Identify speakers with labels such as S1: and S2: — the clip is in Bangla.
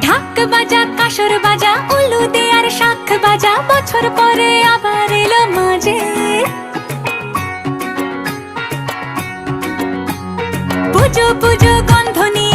S1: ঢাক বাজা কাসর বাজা উলু দে আর শাখ বাজা, বছর পরে আবার এলো মাঝে। পুজো পুজো গন্ধ নিয়ে